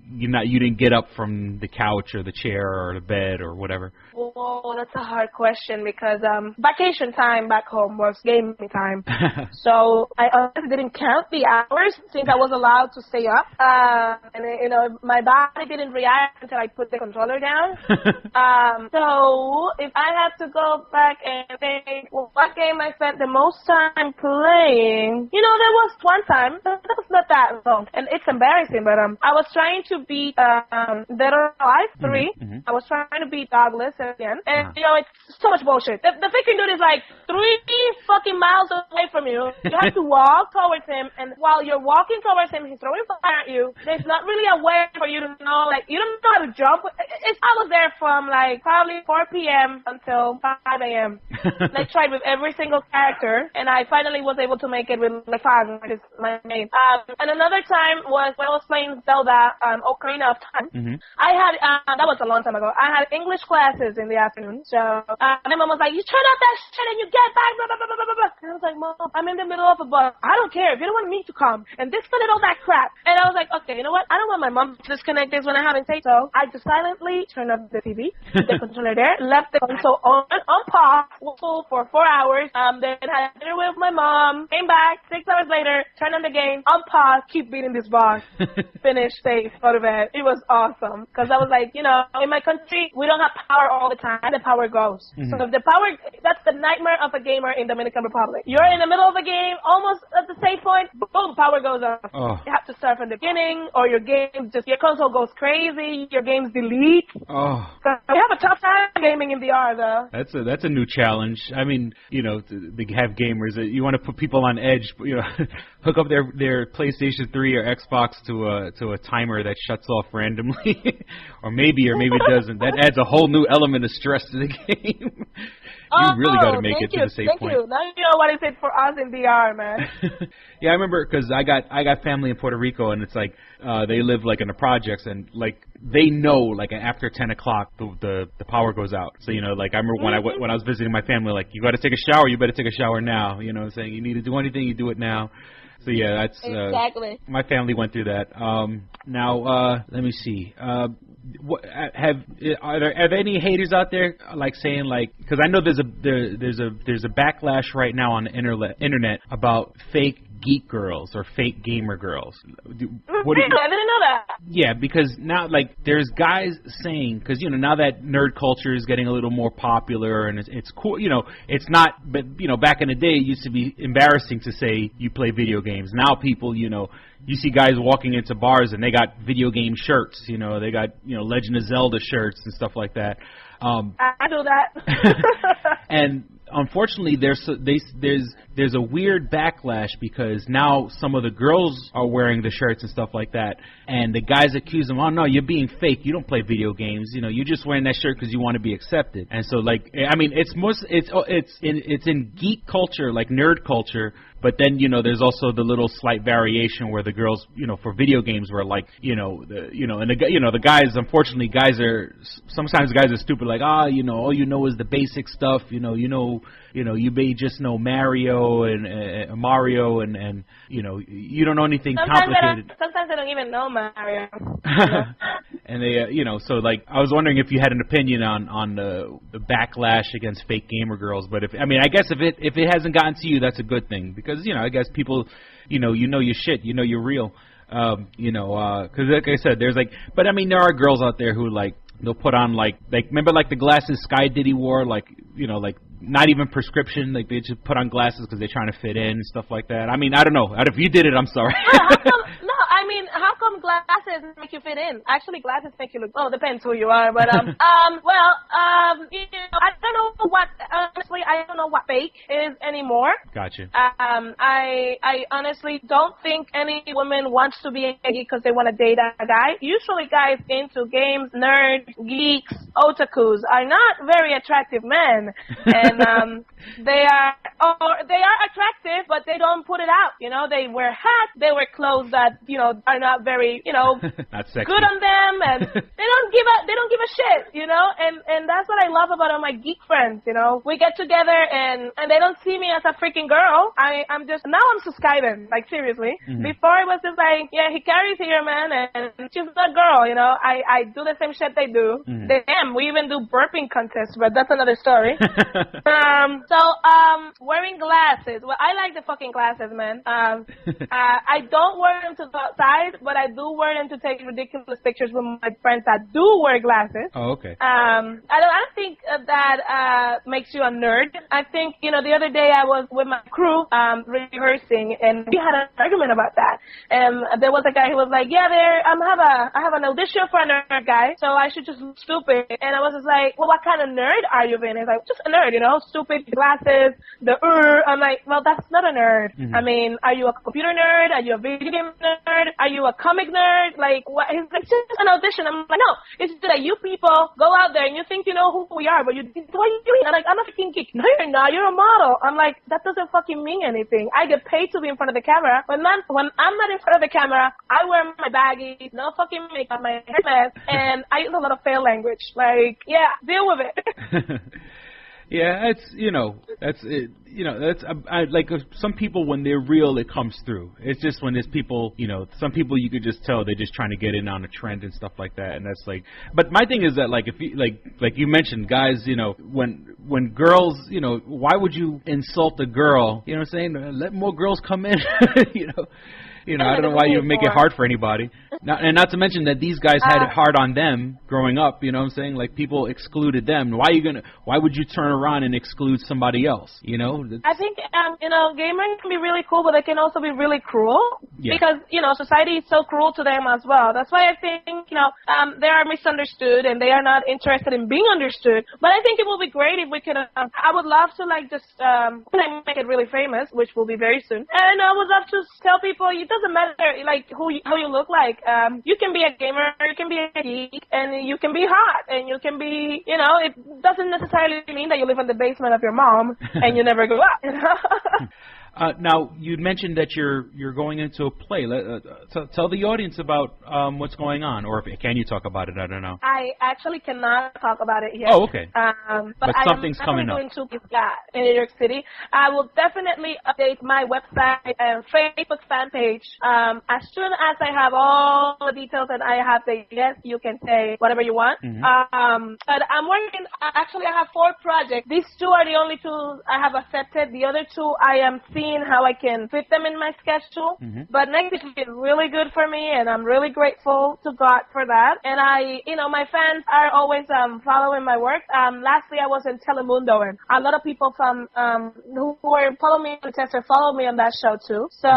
You didn't get up from the couch or the chair or the bed or whatever? Oh, that's a hard question because vacation time back home was gaming time. So I honestly didn't count the hours since I was allowed to stay up. And my body didn't react until I put the controller down. So if I have to go back and think, what game I spent the most time playing, there was one time, that was not that long, and it's embarrassing, but I was trying to beat Dead or Alive 3. Mm-hmm. I was trying to beat Douglas again, and it's so much bullshit. The freaking dude is 3 fucking miles away from you. You have to walk towards him, and while you're walking towards him, he's throwing fire at you. There's not really a way for you to know, you don't know how to jump. I was there from probably 4 p.m. until 5 a.m. I tried with every single character, and I finally was able to make it with Fag, which is my name. And another time was when I was playing Zelda Ocarina of Time. Mm-hmm. I had, that was a long time ago, I had English classes in the afternoon. So my mom was like, you turn off that shit and you get back, blah, blah, blah, blah, blah, blah. And I was like, Mom, I'm in the middle of a bus. I don't care if you don't want me to come. And disconnect all that crap. And I was like, okay, you know what? I don't want my mom to disconnect this when I haven't taken. So I just silently turned off the TV, the controller there, left the console on pause for 4 hours. Then had dinner with my mom, came back 6 hours later, turned on the game, on pause, keep beating this boss, finish, save, go to bed. It was awesome. Because I was like, in my country, we don't have power all the time. The power goes. Mm-hmm. So if the power, that's the nightmare of a gamer in Dominican Republic. You're in the middle of a game, almost at the save point, boom, power goes off. Oh. You have to start from the beginning, or your console goes crazy, your games delete. Oh. So we have a tough time gaming in VR, though. That's a new challenge. I mean, to have gamers, you want to put people on edge, hook up their PlayStation 3 or Xbox to a timer that shuts off randomly, or maybe it doesn't. That adds a whole new element of stress to the game. You really got to make it to the save point. Thank you. Now you know what is it for us in VR, man. Yeah, I remember because I got family in Puerto Rico, and it's they live in the projects, and they know after 10 o'clock the power goes out. So I remember when I was visiting my family, you got to take a shower, you better take a shower now. You know what I'm saying? You need to do anything, you do it now. So yeah, that's exactly. My family went through that. Now let me see. Are there any haters out there saying because I know there's a backlash right now on the internet about fake geek girls or fake gamer girls. I didn't know that. Yeah, because now there's guys saying because now that nerd culture is getting a little more popular and it's cool. It's not, but back in the day it used to be embarrassing to say you play video games. Now people you see guys walking into bars and they got video game shirts. They got Legend of Zelda shirts and stuff like that. I do that. And unfortunately, there's a weird backlash because now some of the girls are wearing the shirts and stuff like that, and the guys accuse them, oh no, you're being fake. You don't play video games. You know, you're just wearing that shirt because you want to be accepted. And so, like, I mean, it's in geek culture, like nerd culture. But then, you know, there's also the little slight variation where the girls, you know, for video games were like, the guys, unfortunately, sometimes guys are stupid, like, you know, all you know is the basic stuff, you may just know Mario and you know, you don't know anything complicated. Sometimes I don't even know Mario. And they, so like, I was wondering if you had an opinion on the backlash against fake gamer girls. But I guess if it hasn't gotten to you, that's a good thing because, you know, I guess people, you know your shit, you know you're real. Because like I said, there's like, but I mean, there are girls out there who like, they'll put on like remember like the glasses Suzkaiden wore, like, you know, like not even prescription, like they just put on glasses because they're trying to fit in and stuff like that. I mean, I don't know. If you did it, I'm sorry. How come glasses make you fit in? Actually, glasses make you look. Oh, depends who you are, but you know, I don't know what. Honestly, I don't know what fake is anymore. Gotcha. I honestly don't think any woman wants to be a geek because they want to date a guy. Usually, guys into games, nerds, geeks, otakus are not very attractive men, and they are attractive, but they don't put it out. You know, they wear hats, they wear clothes that, you know, are not very, you know, not sexy. Good on them, and they don't give a shit, you know, and that's what I love about all my geek friends. You know, we get together and they don't see me as a freaking girl. I'm Suzkaiden, like seriously. Mm-hmm. Before it was just like, yeah, he carries here, man, and she's a girl, you know. I do the same shit they do. Mm-hmm. Damn, we even do burping contests, but that's another story. Wearing glasses. Well, I like the fucking glasses, man. I don't wear them to go outside, but I do wear them to take ridiculous pictures with my friends that do wear glasses. Oh, okay. I don't think that makes you a nerd. I think, you know, the other day I was with my crew rehearsing, and we had an argument about that. And there was a guy who was like, yeah, I have an audition for a nerd guy, so I should just look stupid. And I was just like, well, what kind of nerd are you being? He's like, just a nerd, you know, stupid glasses, I'm like, well, that's not a nerd. Mm-hmm. I mean, are you a computer nerd? Are you a video game nerd? Are you a comic nerd? Like, what? He's like, just an audition. I'm like, no, it's just that you people go out there and you think you know who we are, but what are you doing? I'm like, I'm a freaking geek. No, you're not. You're a model. I'm like, that doesn't fucking mean anything. I get paid to be in front of the camera. When I'm not in front of the camera, I wear my baggies, no fucking makeup, my hair mess, and I use a lot of fail language. Like, yeah, deal with it. Yeah, like some people, when they're real, it comes through. It's just when there's people, you know, some people you could just tell they're just trying to get in on a trend and stuff like that, and that's like. But my thing is that, like, if you like you mentioned, guys, you know, when girls, you know, why would you insult a girl? You know what I'm saying? Let more girls come in, you know. You know, I don't know why you make it hard for anybody. And not to mention that these guys had it hard on them growing up, you know what I'm saying? Like, people excluded them. Why would you turn around and exclude somebody else, you know? I think, you know, gamers can be really cool, but they can also be really cruel. Yeah. Because, you know, society is so cruel to them as well. That's why I think, you know, they are misunderstood and they are not interested in being understood. But I think it will be great if we could, I would love to, like, just make it really famous, which will be very soon. And I would love to tell people, it doesn't matter, like, how you look like. You can be a gamer, you can be a geek, and you can be hot, and you can be, you know, it doesn't necessarily mean that you live in the basement of your mom and you never go up, you know? Now, you mentioned that you're going into a play. Tell the audience about what's going on, or can you talk about it? I don't know. I actually cannot talk about it yet. Oh, okay. But something's coming up. I'm doing 2 pieces in New York City. I will definitely update my website and Facebook fan page as soon as I have all the details and I have the yes, you can say whatever you want. Mm-hmm. But I'm working. Actually, I have 4 projects. These 2 are the only 2 I have accepted. The other 2 I am seeing seeing how I can fit them in my schedule. But next week has been really good for me, and I'm really grateful to God for that. And my fans are always following my work. Lastly, I was in Telemundo, and a lot of people from who were following me on Tester followed me on that show too. So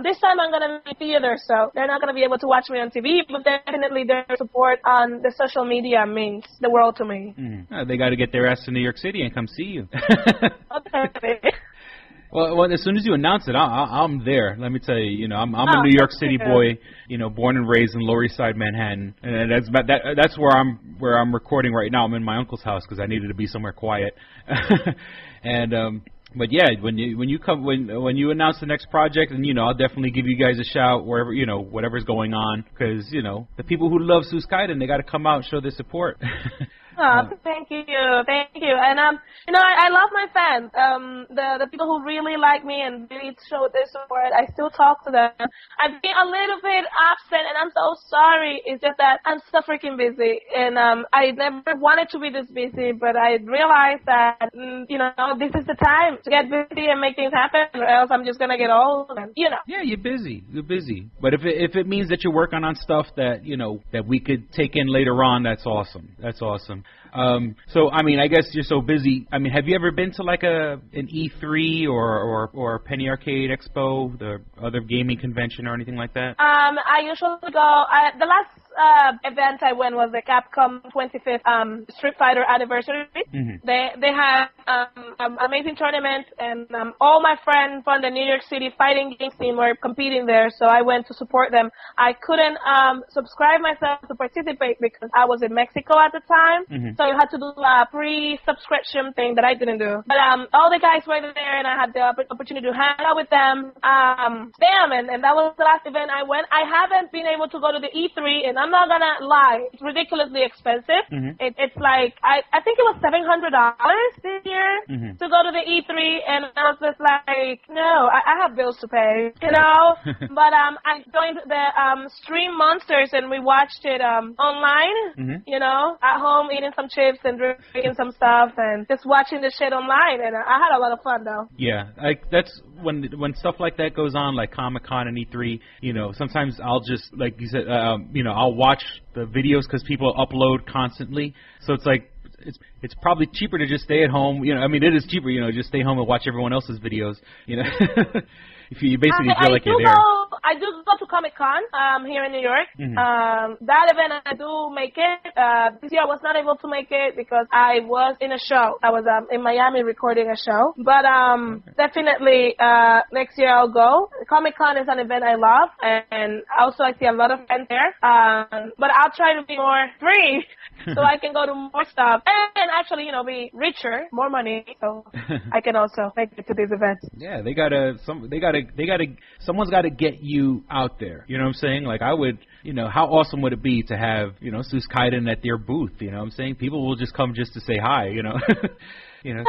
this time I'm going to be in theater, so they're not going to be able to watch me on TV, but definitely their support on the social media means the world to me. They got to get their ass to New York City and come see you. Okay. Well, as soon as you announce it, I'm there. Let me tell you, I'm a New York City boy, born and raised in Lower East Side, Manhattan, and that's where I'm recording right now. I'm in my uncle's house because I needed to be somewhere quiet. And but yeah, when you announce the next project, and I'll definitely give you guys a shout wherever whatever's going on, because the people who love Suzkaiden, they got to come out and show their support. Thank you, and I love my fans. The people who really like me and really show their support. I still talk to them. I've been a little bit absent, and I'm so sorry. It's just that I'm so freaking busy, and I never wanted to be this busy, but I realized that this is the time to get busy and make things happen, or else I'm just gonna get old. And, Yeah, you're busy. But if it means that you're working on stuff that that we could take in later on, that's awesome. So I guess you're so busy. Have you ever been to like an E3 or a Penny Arcade Expo, the other gaming convention or anything like that? I usually go. The last event I went was the Capcom 25th Street Fighter anniversary. They had an amazing tournament, and all my friends from the New York City fighting game scene were competing there, so I went to support them. I couldn't subscribe myself to participate because I was in Mexico at the time, so you had to do a pre-subscription thing that I didn't do. But all the guys were there, and I had the opportunity to hang out with them. And that was the last event I went. I haven't been able to go to the E3, and I'm not gonna lie, it's ridiculously expensive. It's like I think it was $700 this year to go to the E3, and I was just like, no, I have bills to pay, But I joined the Stream Monsters, and we watched it online, at home eating some chips and drinking some stuff, and just watching the shit online, and I had a lot of fun though. Yeah, that's when stuff like that goes on, like Comic-Con and E3. Sometimes I'll just, like you said, I'll watch the videos because people upload constantly. So it's like it's probably cheaper to just stay at home. It is cheaper, just stay home and watch everyone else's videos. If you basically feel like you're there. I do go to Comic-Con here in New York. That event I do make it. This year I was not able to make it because I was in a show. I was in Miami recording a show. But definitely next year I'll go. Comic-Con is an event I love, and also I see a lot of friends there. But I'll try to be more free so I can go to more stuff and actually, be richer, more money, so I can also make it to these events. Yeah, someone's got to get you out there. You know what I'm saying? Like I would, how awesome would it be to have, Suzkaiden at their booth? You know what I'm saying? People will just come just to say hi, Yeah.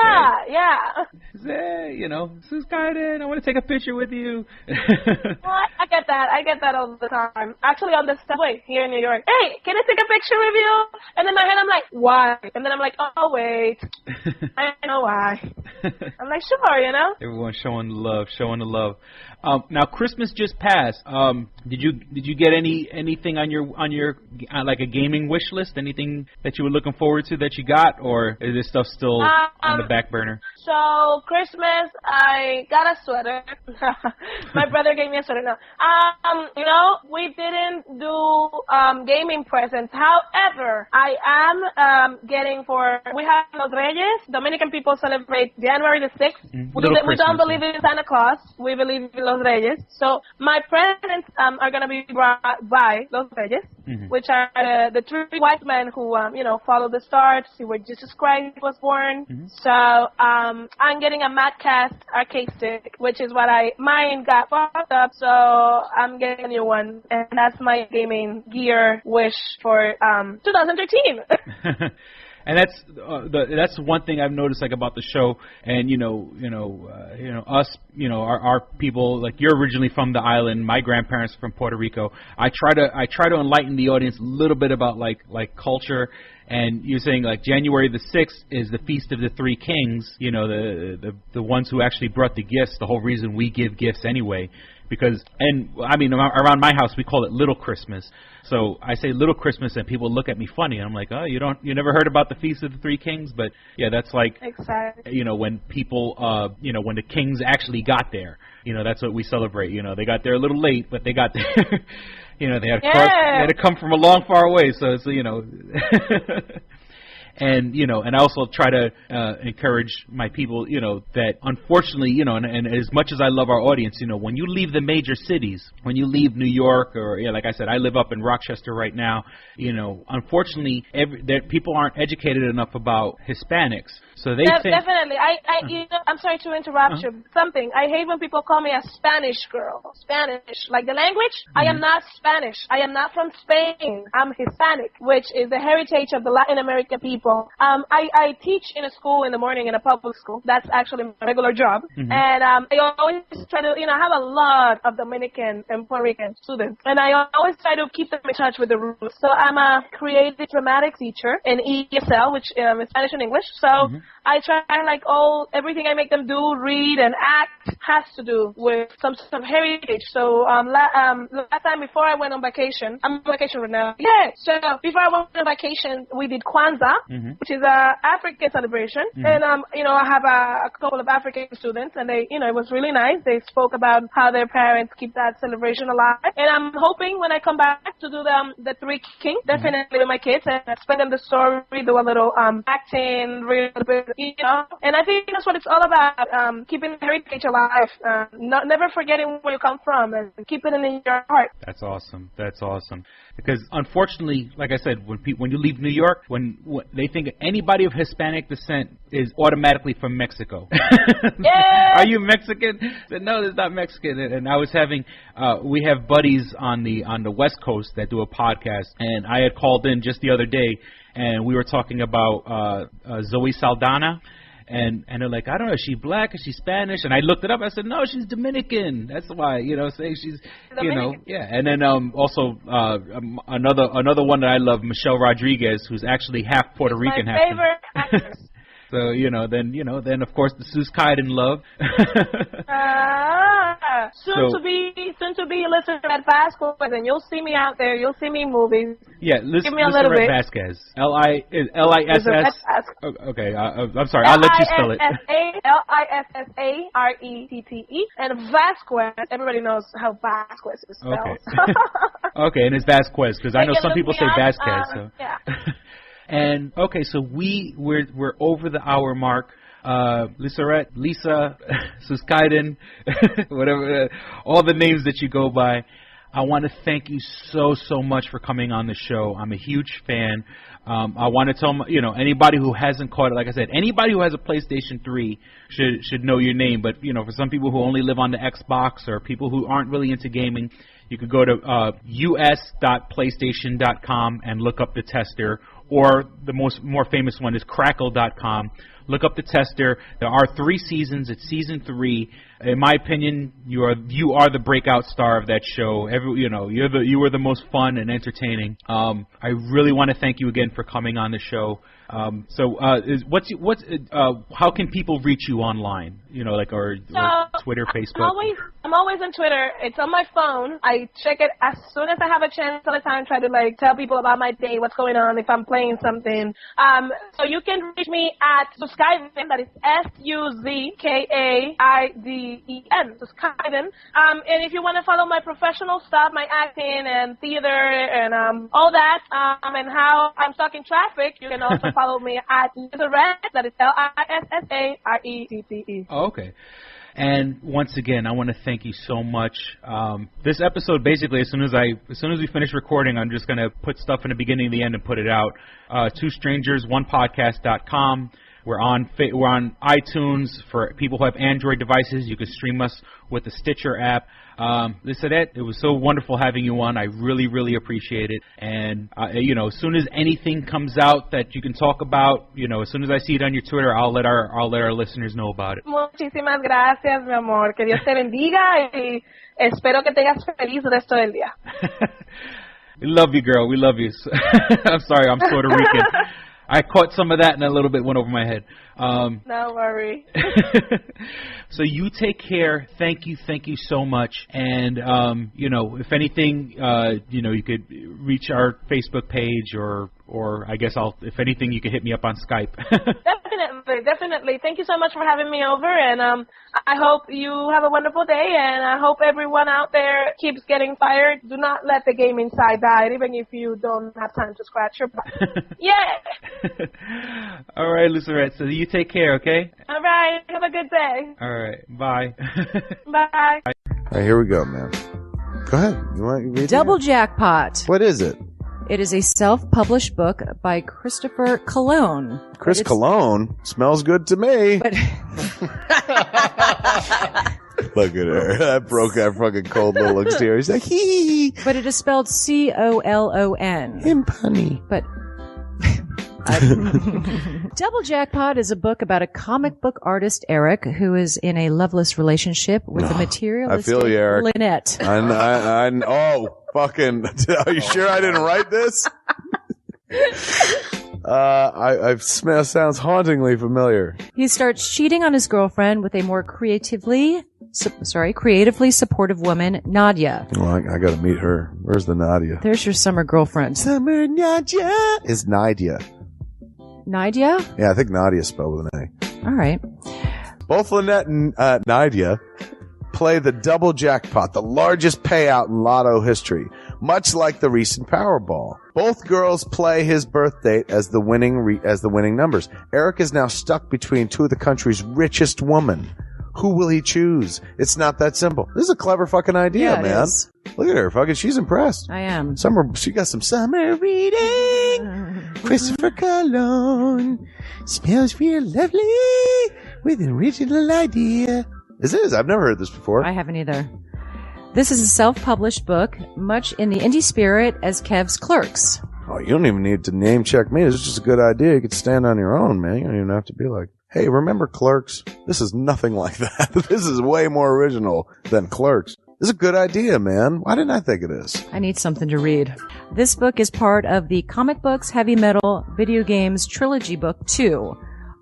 Say, Suzkaiden, I want to take a picture with you. Well, I get that. I get that all the time. Actually, on the subway here in New York. Hey, can I take a picture with you? And in my head, I'm like, why? And then I'm like, oh, wait. I know why. I'm like, sure, Everyone's showing the love. Now Christmas just passed. Did you get anything on your like a gaming wish list? Anything that you were looking forward to that you got, or is this stuff still on the back burner? So Christmas, I got a sweater. My brother gave me a sweater. No, we didn't do gaming presents. However, I am getting we have Los Reyes. Dominican people celebrate January the 6th. We don't believe in Santa Claus. We believe in Los Reyes. So my presents are going to be brought by Los Reyes, which are the three wise men who, follow the star to see where Jesus Christ was born. So I'm getting a Madcast arcade stick, which is what mine got fucked up. So I'm getting a new one, and that's my gaming gear wish for 2013. And that's one thing I've noticed like about the show, and us, our people, like you're originally from the island, my grandparents are from Puerto Rico. I try to enlighten the audience a little bit about like culture. And you're saying like January the 6th is the Feast of the Three Kings, the ones who actually brought the gifts, the whole reason we give gifts anyway. Because, and I mean, around my house we call it Little Christmas. So I say Little Christmas and people look at me funny. And I'm like, oh, you never heard about the Feast of the Three Kings? But yeah, that's like, exactly. When people, when the kings actually got there, that's what we celebrate. They got there a little late, but they got there. They had to come from a long, far away. So it's, And and I also try to encourage my people, that unfortunately, and as much as I love our audience, when you leave the major cities, when you leave New York, or like I said, I live up in Rochester right now. Unfortunately, people aren't educated enough about Hispanics, so they think definitely. I'm sorry to interrupt you. Something I hate when people call me a Spanish girl. Spanish, like the language. I am not Spanish. I am not from Spain. I'm Hispanic, which is the heritage of the Latin American people. I teach in a school in the morning, in a public school. That's actually my regular job. And I always try to, I have a lot of Dominican and Puerto Rican students. And I always try to keep them in touch with the roots. So I'm a creative dramatic teacher in ESL, which is Spanish and English. So I try everything I make them do, read and act, has to do with some heritage. So last time before I went on vacation, I'm on vacation right now. Yeah. So before I went on vacation, we did Kwanzaa. Which is a African celebration, and I have a couple of African students, and they, it was really nice. They spoke about how their parents keep that celebration alive, and I'm hoping when I come back to do the Three Kings, definitely with my kids, and explain them the story, do a little acting, read a bit, and I think that's what it's all about, keeping the heritage alive, never forgetting where you come from, and keeping it in your heart. That's awesome. Because unfortunately, like I said, when you leave New York, when they think anybody of Hispanic descent is automatically from Mexico. Yeah. Are you Mexican? I said, no, it's not Mexican. And I was having, we have buddies on the West Coast that do a podcast, and I had called in just the other day, and we were talking about Zoe Saldana. And they're like, I don't know, is she black? Is she Spanish? And I looked it up. I said, no, she's Dominican. That's why, saying she's, Dominican. yeah. And then also another one that I love, Michelle Rodriguez, who's actually half Puerto Rican. My favorite actress. So, then of course the Suzkaiden love. Soon to be Lissarrette Vasquez, and you'll see me out there. You'll see me in movies. Yeah, give me a little bit. Vasquez. L-I-S-S. Okay, I'm sorry. I'll let you spell it. Lissarrette, and Vasquez. Everybody knows how Vasquez is spelled. Okay. Okay, and it's Vasquez because I know some people say Vasquez. So. Yeah. And okay, so we're over the hour mark. Lissarrette, Lisa, Suzkaiden, whatever, all the names that you go by. I want to thank you so much for coming on the show. I'm a huge fan. I want to tell anybody who hasn't caught it, like I said, anybody who has a PlayStation 3 should know your name. But for some people who only live on the Xbox or people who aren't really into gaming, you could go to us.playstation.com and look up the tester. Or the more famous one is Crackle.com. Look up the tester. There are 3 seasons. It's season 3. In my opinion, you are the breakout star of that show. You were the most fun and entertaining. I really want to thank you again for coming on the show. How can people reach you online? Or Twitter, Facebook. I'm always on Twitter. It's on my phone. I check it as soon as I have a chance all the time. Try to tell people about my day, what's going on, if I'm playing something. So you can reach me at Suzkaiden. That is Suzkaiden. Suzkaiden. And if you want to follow my professional stuff, my acting and theater and all that, and how I'm stuck in traffic, you can also follow me at Lissarrette. That is Lissarrette. Oh, okay. And once again, I want to thank you so much. This episode, basically, as soon as we finish recording, I'm just going to put stuff in the beginning and the end and put it out. TwoStrangersOnePodcast.com. We're on iTunes for people who have Android devices. You can stream us with the Stitcher app. Lissarrette, it was so wonderful having you on. I really, really appreciate it. And, as soon as anything comes out that you can talk about, as soon as I see it on your Twitter, I'll let our listeners know about it. Muchísimas gracias, mi amor. Que Dios te bendiga y espero que tengas feliz resto del día. We love you, girl. We love you. I'm sorry, I'm Puerto Rican. I caught some of that and a little bit went over my head. No worry. So you take care. Thank you so much. And, if anything, you could reach our Facebook page or I guess if anything, you could hit me up on Skype. Definitely. Thank you so much for having me over. And I hope you have a wonderful day. And I hope everyone out there keeps getting fired. Do not let the game inside die, even if you don't have time to scratch your butt. Yeah. All right, Lissarrette. So you take care, okay? All right. Have a good day. All right. Bye. Bye. All right, here we go, man. Go ahead. You want to read Double Jackpot. What is it? It is a self-published book by Christopher Cologne. Chris Cologne? Smells good to me. But Look at her. That broke that fucking cold little exterior. He's like, hee. But it is spelled C-O-L-O-N. Him punny. But Double Jackpot is a book about a comic book artist, Eric, who is in a loveless relationship with a materialistic I feel you, Eric. Lynette. Fucking, are you sure I didn't write this? Sounds hauntingly familiar. He starts cheating on his girlfriend with a more creatively supportive woman, Nadia. Well, I gotta meet her. Where's the Nadia? There's your summer girlfriend. Summer Nadia is Nadia. Nadia? Yeah, I think Nadia spelled with an A. All right. Both Lynette and Nadia play the double jackpot, the largest payout in lotto history, much like the recent Powerball. Both girls play his birth date as the winning numbers. Eric is now stuck between two of the country's richest women. Who will he choose? It's not that simple. This is a clever fucking idea, man. Is. Look at her, fucking. She's impressed. I am. She got some summer reading. Christopher Cologne smells real lovely with an original idea. This is. I've never heard this before. I haven't either. This is a self-published book, much in the indie spirit as Kev's Clerks. Oh, you don't even need to name check me. This is just a good idea. You could stand on your own, man. You don't even have to be like, hey, remember Clerks? This is nothing like that. This is way more original than Clerks. This is a good idea, man. Why didn't I think of this? I need something to read. This book is part of the Comic Books, Heavy Metal, Video Games Trilogy Book 2.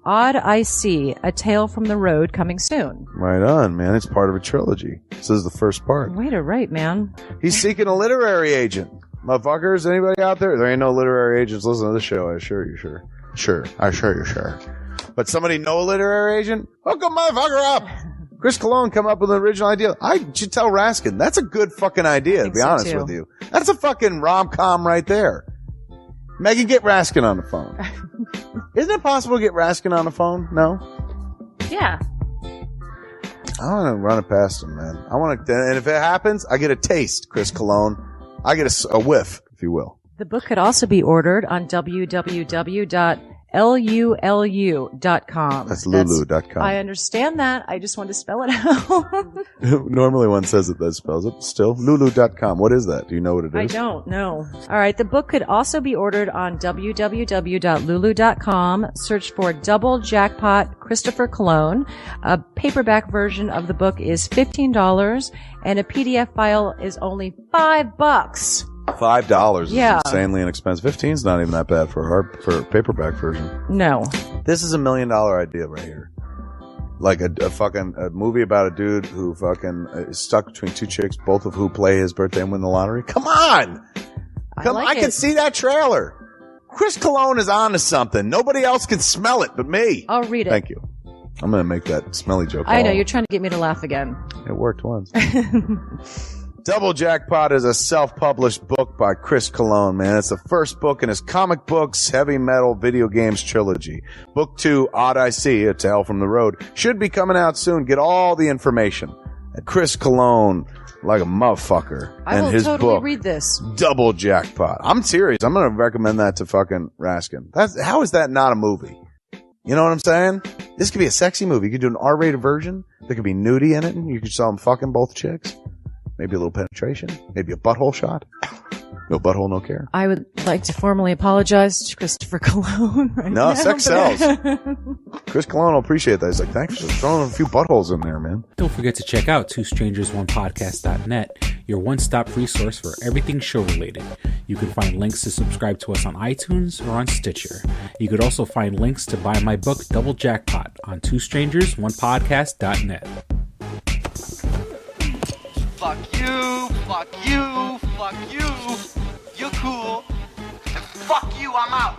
Odd I See, A Tale from the Road, coming soon. Right on, man. It's part of a trilogy. This is the first part. Way to write, man. He's seeking a literary agent. Motherfuckers, anybody out there? There ain't no literary agents listening to this show. I assure you, sure. Sure. I assure you, sure. But somebody know a literary agent? Hook a motherfucker up! Chris Cologne come up with an original idea. I should tell Raskin. That's a good fucking idea, to be honest with you. That's a fucking rom-com right there. Megan, get Raskin on the phone. Isn't it possible to get Raskin on the phone? No? Yeah. I want to run it past him, man. And if it happens, I get a taste, Chris Cologne. I get a whiff, if you will. The book could also be ordered on www.lulu.com. That's lulu.com. I understand that. I just want to spell it out. Normally one says it that spells it. Still, lulu.com. What is that? Do you know what it is? I don't know. All right. The book could also be ordered on www.lulu.com. Search for Double Jackpot Christopher Cologne. A paperback version of the book is $15 and a PDF file is only $5. $5 is Yeah. insanely inexpensive. 15's not even that bad for a paperback version. No. This is $1 million idea right here. Like a movie about a dude who fucking is stuck between two chicks, both of who play his birthday and win the lottery. Come on! I can see that trailer. Chris Cologne is on to something. Nobody else can smell it but me. I'll read it. Thank you. I'm going to make that smelly joke. I know. You're trying to get me to laugh again. It worked once. Double Jackpot is a self-published book by Chris Cologne, man. It's the first book in his comic books, heavy metal, video games trilogy. Book 2, Odd I See, A Tale from the Road, should be coming out soon. Get all the information at Chris Cologne, like a motherfucker. I will his totally book, read this. Double Jackpot. I'm serious. I'm going to recommend that to fucking Raskin. How is that not a movie? You know what I'm saying? This could be a sexy movie. You could do an R-rated version. There could be nudity in it, and you could show them fucking both chicks. Maybe a little penetration. Maybe a butthole shot. No butthole, no care. I would like to formally apologize to Christopher Cologne. No, sex sells. Chris Cologne will appreciate that. He's like, thanks for throwing a few buttholes in there, man. Don't forget to check out twostrangersonepodcast.net, your one-stop resource for everything show-related. You can find links to subscribe to us on iTunes or on Stitcher. You could also find links to buy my book, Double Jackpot, on twostrangersonepodcast.net. Fuck you, fuck you, fuck you. You're cool. And fuck you, I'm out.